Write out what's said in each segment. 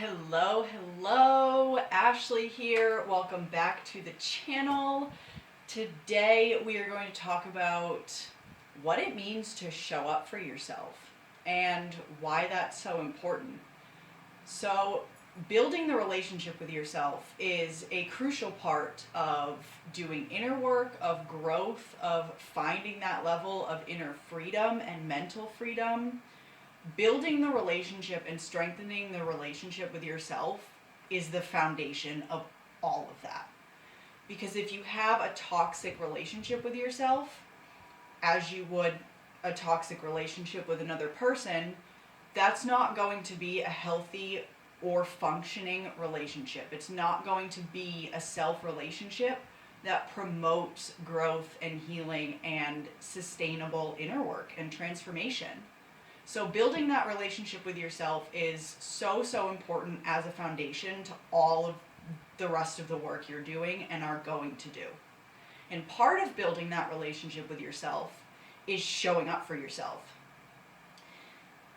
Hello, Ashley here. Welcome back to the channel. Today we are going to talk about what it means to show up for yourself and why that's so important. So, building the relationship with yourself is a crucial part of doing inner work, of growth, of finding that level of inner freedom and mental freedom. Building the relationship and strengthening the relationship with yourself is the foundation of all of that. Because if you have a toxic relationship with yourself, as you would a toxic relationship with another person, that's not going to be a healthy or functioning relationship. It's not going to be a self-relationship that promotes growth and healing and sustainable inner work and transformation. So building that relationship with yourself is so important as a foundation to all of the rest of the work you're doing and are going to do. And part of building that relationship with yourself is showing up for yourself.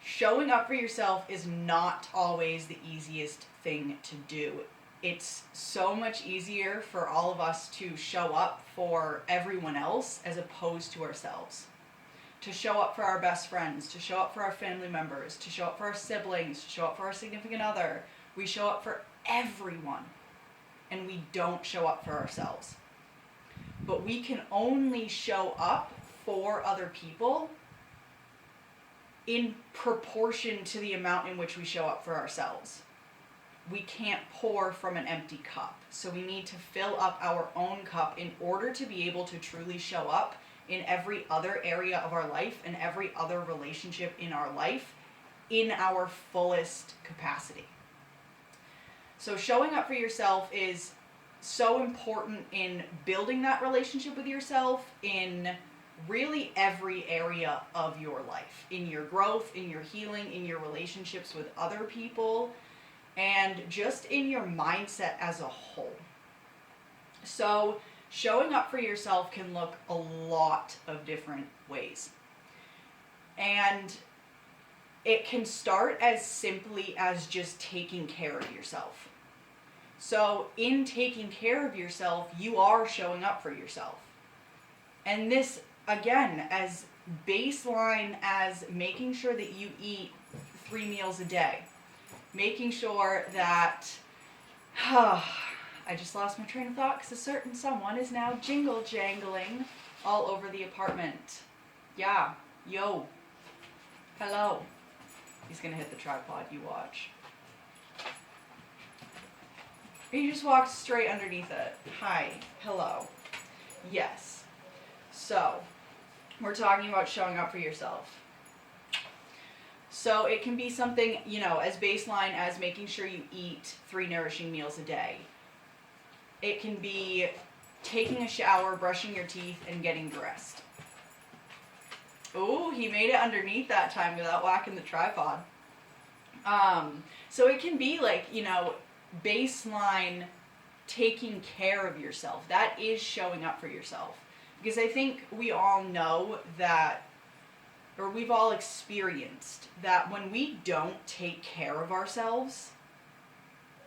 Showing up for yourself is not always the easiest thing to do. It's so much easier for all of us to show up for everyone else as opposed to ourselves. To show up for our best friends, to show up for our family members, to show up for our siblings, to show up for our significant other. We show up for everyone, and we don't show up for ourselves. But we can only show up for other people in proportion to the amount in which we show up for ourselves. We can't pour from an empty cup. So we need to fill up our own cup in order to be able to truly show up in every other area of our life and every other relationship in our life in our fullest capacity. So showing up for yourself is so important in building that relationship with yourself in really every area of your life, in your growth, in your healing, in your relationships with other people, and just in your mindset as a whole. So showing up for yourself can look a lot of different ways. And it can start as simply as just taking care of yourself. So in taking care of yourself, you are showing up for yourself. And this, again, as baseline as making sure that you eat 3 meals a day. Making sure that... I just lost my train of thought because a certain someone is now jingle jangling all over the apartment. Yeah, yo, hello. He's gonna hit the tripod, you watch. He just walked straight underneath it. Hi, hello. Yes. So, we're talking about showing up for yourself. So it can be something, as baseline as making sure you eat 3 nourishing meals a day. It can be taking a shower, brushing your teeth, and getting dressed. Oh, he made it underneath that time without whacking the tripod. So it can be like, baseline taking care of yourself. That is showing up for yourself. Because I think we all know that, or we've all experienced that when we don't take care of ourselves,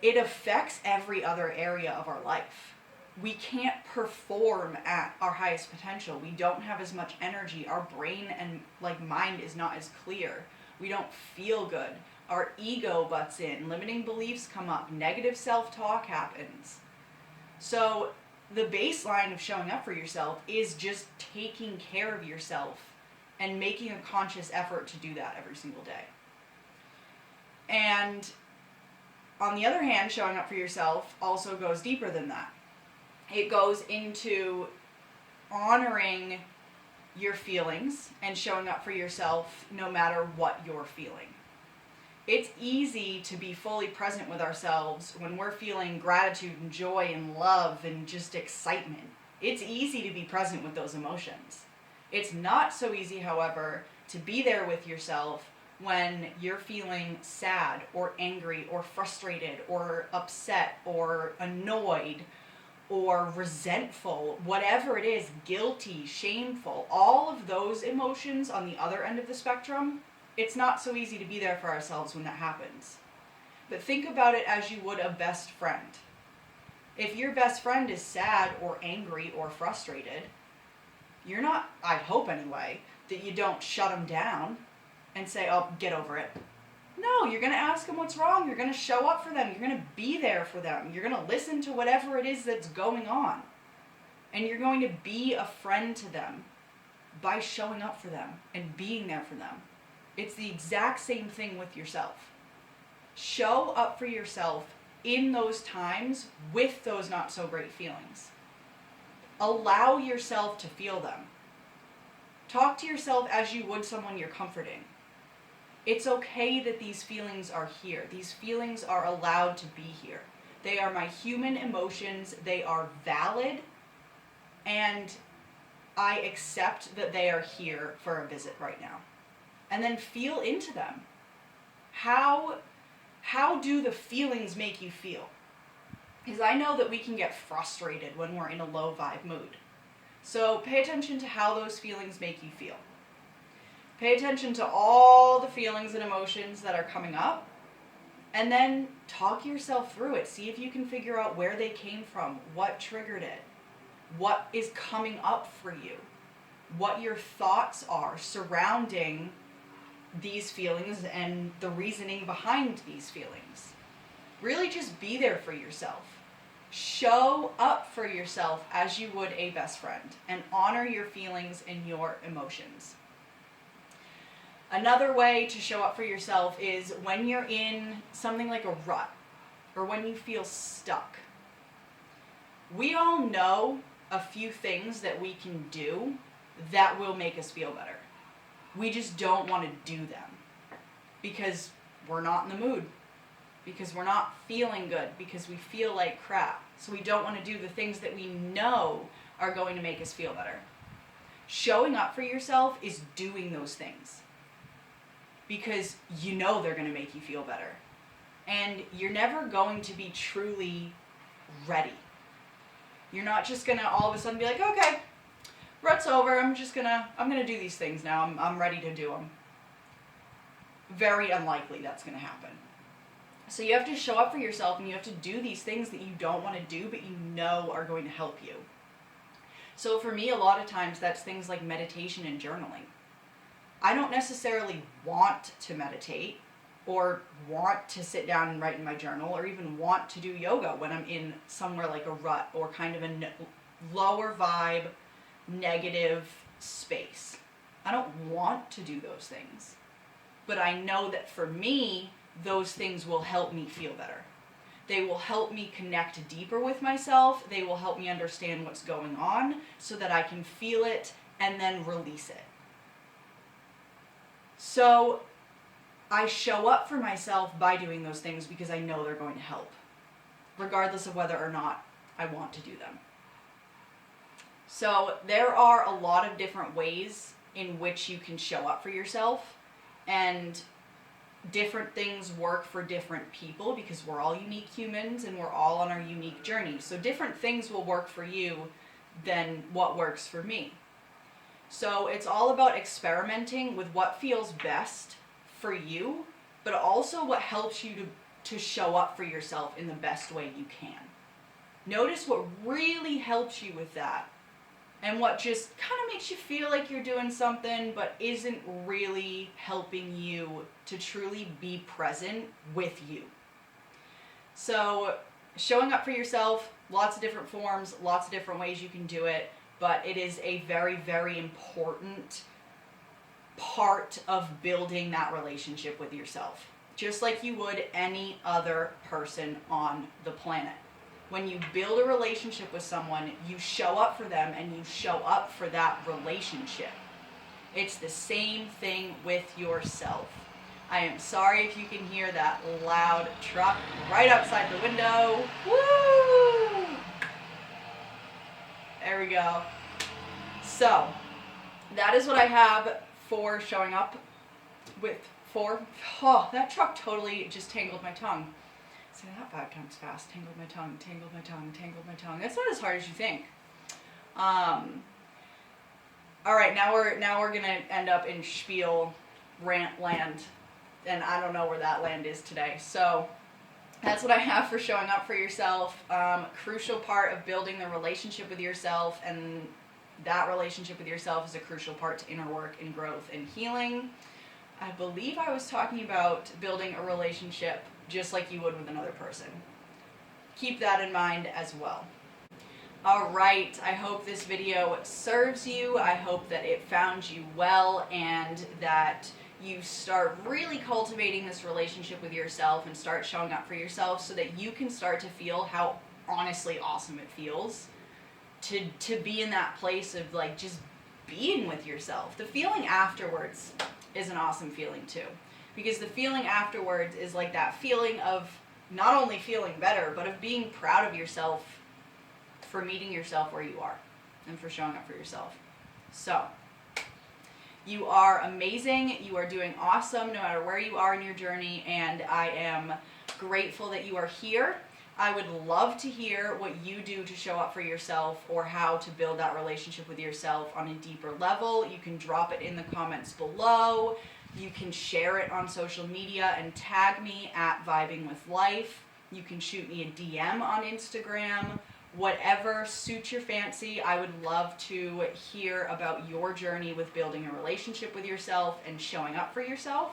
it affects every other area of our life. We can't perform at our highest potential. We don't have as much energy. Our brain and mind is not as clear. We don't feel good. Our ego butts in. Limiting beliefs come up. Negative self-talk happens. So the baseline of showing up for yourself is just taking care of yourself and making a conscious effort to do that every single day. And on the other hand, showing up for yourself also goes deeper than that. It goes into honoring your feelings and showing up for yourself no matter what you're feeling. It's easy to be fully present with ourselves when we're feeling gratitude and joy and love and just excitement. It's easy to be present with those emotions. It's not so easy, however, to be there with yourself when you're feeling sad or angry or frustrated or upset or annoyed or resentful, whatever it is, guilty, shameful, all of those emotions on the other end of the spectrum, it's not so easy to be there for ourselves when that happens. But think about it as you would a best friend. If your best friend is sad or angry or frustrated, you're not, I hope anyway, that you don't shut them down and say, oh, get over it. No, you're going to ask them what's wrong. You're going to show up for them. You're going to be there for them. You're going to listen to whatever it is that's going on. And you're going to be a friend to them by showing up for them and being there for them. It's the exact same thing with yourself. Show up for yourself in those times with those not so great feelings. Allow yourself to feel them. Talk to yourself as you would someone you're comforting. It's okay that these feelings are here. These feelings are allowed to be here. They are my human emotions. They are valid. And I accept that they are here for a visit right now. And then feel into them. How do the feelings make you feel? Because I know that we can get frustrated when we're in a low vibe mood. So pay attention to how those feelings make you feel. Pay attention to all the feelings and emotions that are coming up. And then talk yourself through it. See if you can figure out where they came from, what triggered it, what is coming up for you, what your thoughts are surrounding these feelings and the reasoning behind these feelings. Really just be there for yourself. Show up for yourself as you would a best friend and honor your feelings and your emotions. Another way to show up for yourself is when you're in something like a rut or when you feel stuck. We all know a few things that we can do that will make us feel better. We just don't want to do them because we're not in the mood, because we're not feeling good, because we feel like crap. So we don't want to do the things that we know are going to make us feel better. Showing up for yourself is doing those things because you know they're going to make you feel better. And you're never going to be truly ready. You're not just going to all of a sudden be like, okay, rut's over. I'm going to do these things now. I'm ready to do them. Very unlikely that's going to happen. So you have to show up for yourself and you have to do these things that you don't want to do, but you know are going to help you. So for me, a lot of times that's things like meditation and journaling. I don't necessarily want to meditate or want to sit down and write in my journal or even want to do yoga when I'm in somewhere like a rut or kind of a lower vibe, negative space. I don't want to do those things. But I know that for me, those things will help me feel better. They will help me connect deeper with myself. They will help me understand what's going on so that I can feel it and then release it. So I show up for myself by doing those things because I know they're going to help, regardless of whether or not I want to do them. So there are a lot of different ways in which you can show up for yourself, and different things work for different people because we're all unique humans and we're all on our unique journey. So different things will work for you than what works for me. So it's all about experimenting with what feels best for you, but also what helps you to show up for yourself in the best way you can. Notice what really helps you with that and what just kind of makes you feel like you're doing something but isn't really helping you to truly be present with you. So showing up for yourself, lots of different forms, lots of different ways you can do it, but it is a very, very important part of building that relationship with yourself, just like you would any other person on the planet. When you build a relationship with someone, you show up for them and you show up for that relationship. It's the same thing with yourself. I am sorry if you can hear that loud truck right outside the window. Woo! There we go. So, that is what I have for showing up oh, that truck totally just tangled my tongue. Say that 5 times fast. Tangled my tongue, tangled my tongue, tangled my tongue. That's not as hard as you think. All right, now we're gonna end up in spiel rant land, and I don't know where that land is today. So that's what I have for showing up for yourself. Crucial part of building the relationship with yourself, and that relationship with yourself is a crucial part to inner work and growth and healing. I believe I was talking about building a relationship just like you would with another person. Keep that in mind as well. All right, I hope this video serves you. I hope that it found you well and that you start really cultivating this relationship with yourself and start showing up for yourself so that you can start to feel how honestly awesome it feels to be in that place of like just being with yourself. The feeling afterwards is an awesome feeling too, because the feeling afterwards is like that feeling of not only feeling better, but of being proud of yourself for meeting yourself where you are and for showing up for yourself. So, you are amazing. You are doing awesome no matter where you are in your journey, and I am grateful that you are here. I would love to hear what you do to show up for yourself or how to build that relationship with yourself on a deeper level. You can drop it in the comments below. You can share it on social media and tag me at vibinghigherforlife. You can shoot me a DM on Instagram. Whatever suits your fancy. I would love to hear about your journey with building a relationship with yourself and showing up for yourself.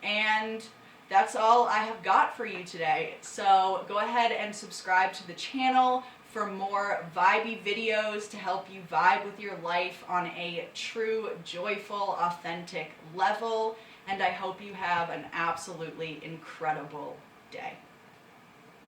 And that's all I have got for you today. So go ahead and subscribe to the channel for more vibey videos to help you vibe with your life on a true, joyful, authentic level. And I hope you have an absolutely incredible day.